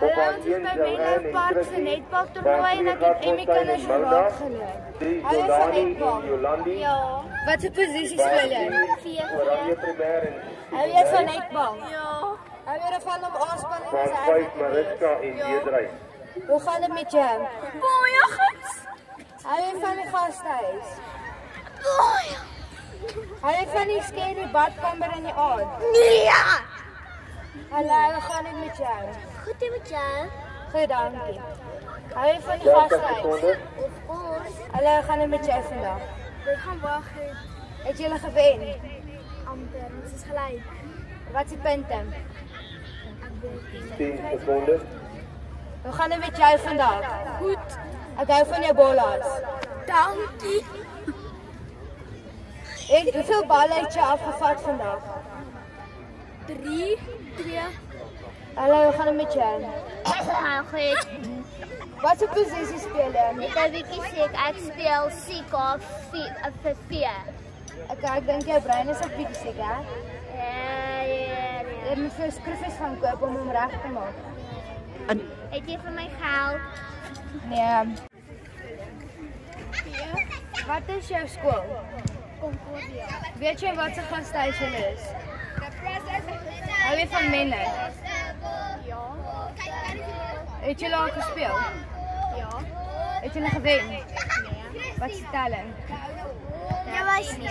Hallo, ons is by Menlo Park se netbaltoernooi en ek het Emmy kinders raak geloop. Hallo van netbal. Ja. Wat se posisie speel jy? Hou jy van netbal? Ja. Hou jy van om aanspanning te doen? Ja. Hoe gaan dit met jou? Baie goed. Hou jy van die gastehuis? Baie. Hou jy van die scary badkamer in die aand? Nee. Hallo, hoe gaan dit met jou? Goed en met jou? Goed, dankie. Hou jy van die gastehuis? Of course. Hallo, hoe gaan dit met jou vandag? Dit gaan baie goed. Het julle gewen? Amper, ons is gelyk. Wat is die punte? 10 secondes. Hoe gaan dit met jou vandag? Goed. Ek hou van jou bollas. Dankie. Hoeveel balle het jy afgevat vandag? 3, 2. Hallo, hoe gaan dit met jou? Goed. Wat se posisie speel jy? Ek kan bietjie sê ek speel siek of vir 4. Ek dink jou brein is op bietjie siek, hè? Ja. Jy moet vir skriffies gaan koop om hom reg te maak. Het jy vir my geld? Nee. Wat is jou skool? Concordia. Weet jy wat se gastehuis jy is? Hou jy van Menlo? Ja. Het jy al gespeel? Ja. Het jy gewen? Nee. Wat is telling? Dit was 13.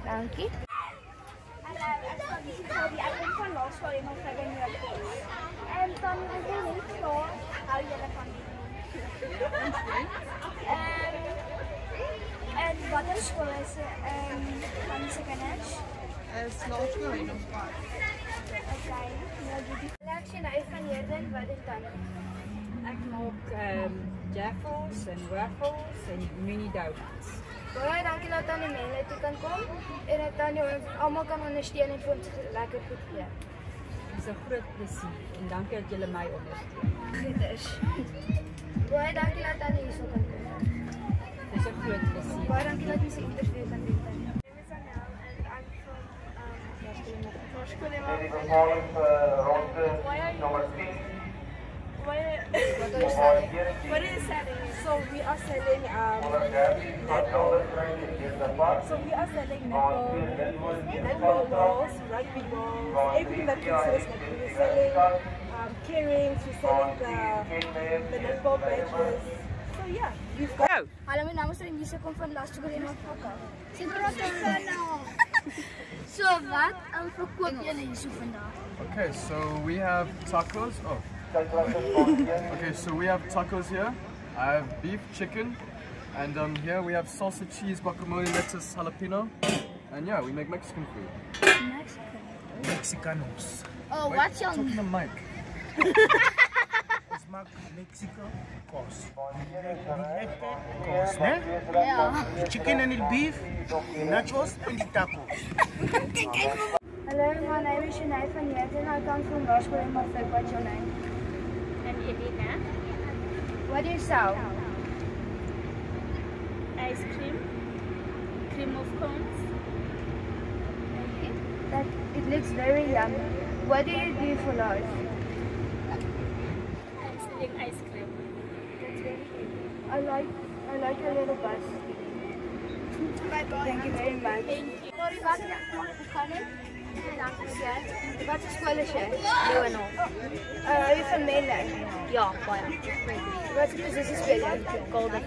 Dankie. Ek kom van laerskool en ons het nou en dan is dit net so hou jy van en wat is skool is van se kinders? Laerskool in ons park. Okay, nou die leksie nou van Herden, wat is dan? Ek maak jaffles en waffles en mini donuts. Baie dankie dat aan die Menlo toe kan kom en dat dan ons almal kan ondersteun en vir ons lekker goed gee. Dit is 'n groot plesier en dankie dat julle my ondersteun. Dit is. Baie dankie dat aan hier so kan kom. Dit is 'n groot plesier. Baie dankie dat jy se interview kan doen. What are you selling? So we are selling netball balls, rugby balls, everything that consists of we're selling keyrings, we're selling the netball badges. So yeah, we've got. Hallo, my naam is Renise, kom van Laerskool in Mafaka. Sien praat vandag. So wat verkoop julle hier so vandag? Okay, so we have tacos. Okay, so we have tacos here. I have beef, chicken, and here we have salsa, cheese, guacamole, lettuce, jalapeno, and yeah, we make Mexican food. Mexicanos. Oh, what's your Talking to Mike. Mexico cost. Cost, né? Yeah. The chicken and the beef, the nachos and the tacos. Hello, my name is Shanae van Herden. I come from Laerskool in Mafaka. What's your name? Elena. What do you sell? Ice cream. Cream of cones. That it looks very yummy. What do you do for life? I'm selling ice cream. That's very good. I like your little bus. Bye-bye. Thank you very much. Thank you. Sorry, wat gaan het? Wat is skool is jy? Leeuwenhof. Hou jy van Menlo? Ja, baie. Wat se posisie speel jy? Golden.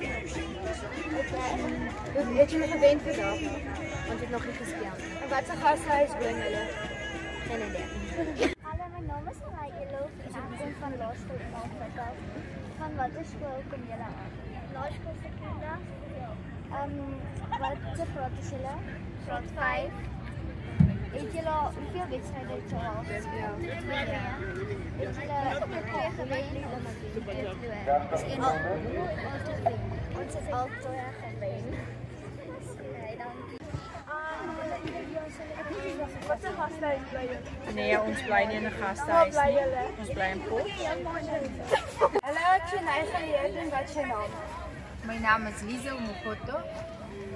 Het jy gewen vandag? Ons het nog nie gespeel. En wat se gastehuis woon julle? Geen idee. Hallo, my naam is Elof en ek kom van Laerskool in Mafaka. Van watter skool kom julle aan? Laerskool se kinders. Wat se graad is julle? Graad 5. Het julle hoeveel wedstryde het julle al gespeel? Ja. Het julle twee gewen of twee? Dis een. Ons het al twee gewen. Okay, dankie. Wat se gastehuis bly jy? Nee, ons bly nie in 'n gastehuis nie. Ons bly in Port. Hallo, ek sien hy van Herden. Wat is jou naam? My naam is Liesel Mokoto.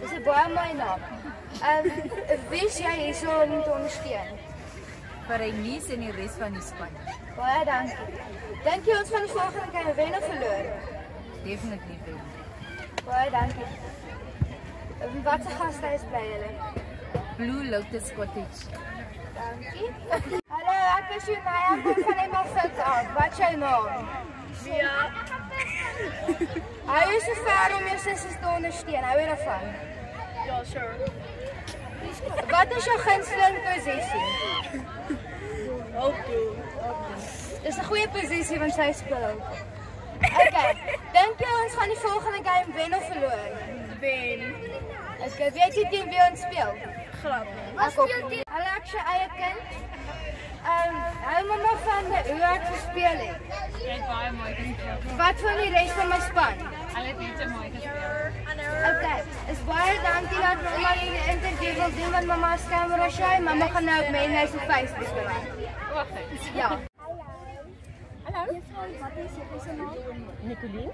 Dis 'n baie mooi naam. Wie is jy hier so om te ondersteun? vir Reinies en die res van die span. Baie dankie. Dink jy ons van die volgende keer wen of verloor? Definitief wen. Baie dankie. Wat se gastehuis bly julle? Blue Lotus Cottage. Dankie. Hallo, ek is Jonaya, ek kom van Emmafout af. Wat is jou naam? Ja. Hou jy so ver om jou susters te ondersteun? Hou jy daarvan? Ja, sure. Wat is jou gunsteling posisie? Opdoen. Dis 'n goeie posisie want sy speel. Okay, dink jy ons gaan die volgende game wen of verloor? Wen. Okay, weet jy teen wie ons speel? Glad. Ek ook. Hallo, ek is jou eie kind. Hou mamma van hoe ek gespeel het. Jy het baie mooi gespeel. Wat van die res van my span? Hulle het net so mooi gespeel. Okay, is baie dankie dat mamma hierdie interview wil doen want mamma is camera shy. Mamma gaan nou op Menhuis op Facebook bewerk. Wag net. Ja. Hallo. Juffrou, wat is jou naam? Nicolien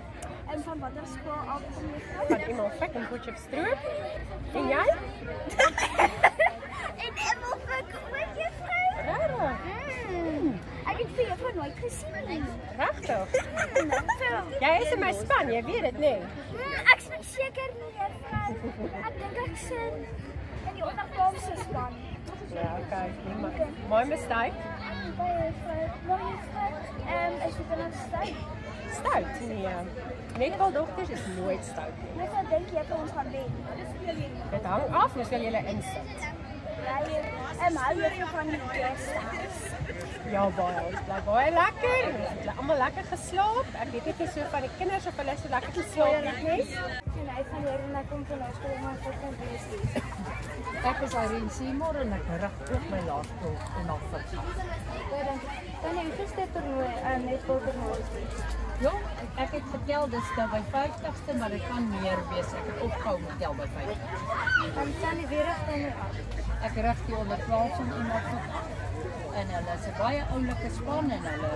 En van watter skool af kom jy? van Emmelfik in Potchefstroom. En jy? En Emmelfik ook, juffrou? Rarig. Ek het vir juffrou nooit gesien nie. Regtig? Jy is in my span, jy weet dit, nee. Ek is seker nie, juffrou. Ek dink ek sin in die ondergrondse span. Ja, okay. My mistake. Baie juffrou. Nog juffrou? Is dit dan stout? Stout? Nee. Netbaldogters is nooit stout nie. Juffrou, dink jy vir ons gaan wen? Dit hang af, hoe sal julle insit. Hou juffrou van die guesthouse? Ja, baie. Ons bly baie lekker. Ons het almal lekker geslaap. Ek weet net nie so van die kinders of hulle so lekker geslaap het nie. En hy van hier en ek kom van laerskool maar vir kan wees. Ek is Irene Seymour en ek rig ook my laerskool in Alfred. Baie dankie. Dan hoe is dit toernooi netbal toernooi? Ja, ek het vertel dis nou by 50ste, maar dit kan meer wees. Ek het opgehou met tel by 50. Dan staan die weer dan af. Ek rig die onder 12 van iemand en hulle is 'n baie oulike span en hulle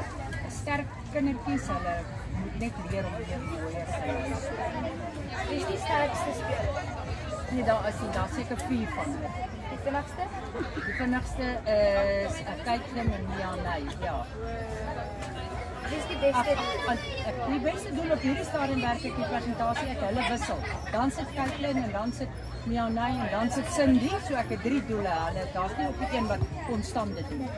is sterk kindertjies. Hulle moet net leer om weer mooi te wees. Wie is die sterkste speler? Nee, daar seker 4 van hulle. Die vinnigste? Die vinnigste is Caitlin en Mianay, ja. Wie is die beste? Die beste doen op hierdie stadium werk ek die presentasie uit hulle wissel. Dan sit Caitlin en dan sit Mianay en dan sit Cindy, so ek het 3 doele. Daar's nie op die een wat konstant dit doen.